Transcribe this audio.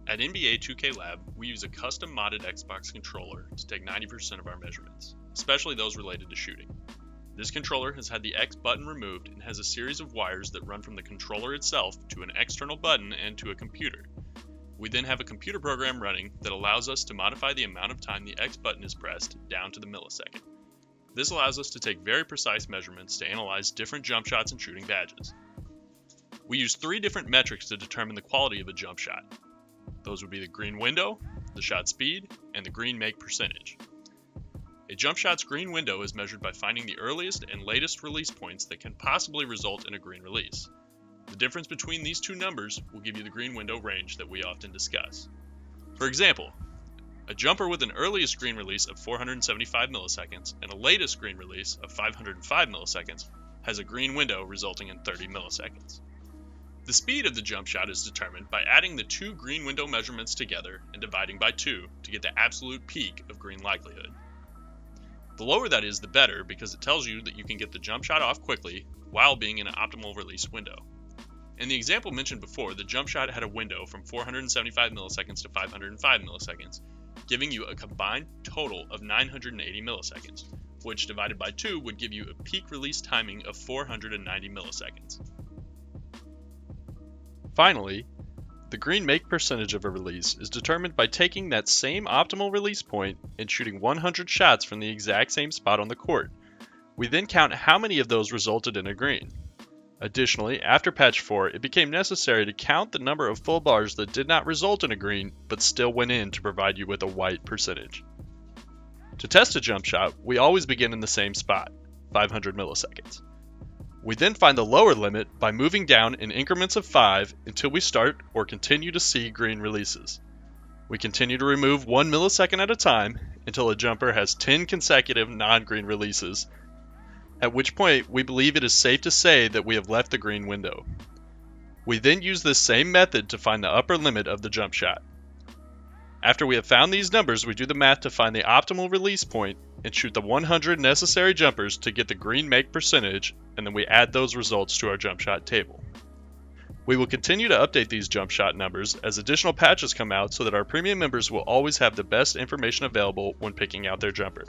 At NBA2kLab, we use a custom modded Xbox controller to take 90% of our measurements, especially those related to shooting. This controller has had the X button removed and has a series of wires that run from the controller itself to an external button and to a computer. We then have a computer program running that allows us to modify the amount of time the X button is pressed down to the millisecond. This allows us to take very precise measurements to analyze different jump shots and shooting badges. We use 3 different metrics to determine the quality of a jump shot. Those would be the green window, the shot speed, and the green make percentage. A jump shot's green window is measured by finding the earliest and latest release points that can possibly result in a green release. The difference between these two numbers will give you the green window range that we often discuss. For example, a jumper with an earliest green release of 475 milliseconds and a latest green release of 505 milliseconds has a green window resulting in 30 milliseconds. The speed of the jump shot is determined by adding the 2 green window measurements together and dividing by 2 to get the absolute peak of green likelihood. The lower that is, the better, because it tells you that you can get the jump shot off quickly while being in an optimal release window. In the example mentioned before, the jump shot had a window from 475 milliseconds to 505 milliseconds, giving you a combined total of 980 milliseconds, which divided by 2 would give you a peak release timing of 490 milliseconds. Finally, the green make percentage of a release is determined by taking that same optimal release point and shooting 100 shots from the exact same spot on the court. We then count how many of those resulted in a green. Additionally, after patch 4, it became necessary to count the number of full bars that did not result in a green but still went in to provide you with a white percentage. To test a jump shot, we always begin in the same spot, 500 milliseconds. We then find the lower limit by moving down in increments of 5 until we start or continue to see green releases. We continue to remove 1 millisecond at a time until a jumper has 10 consecutive non-green releases, at which point we believe it is safe to say that we have left the green window. We then use this same method to find the upper limit of the jump shot. After we have found these numbers, we do the math to find the optimal release point and shoot the 100 necessary jumpers to get the green make percentage, and then we add those results to our jump shot table. We will continue to update these jump shot numbers as additional patches come out so that our premium members will always have the best information available when picking out their jumper.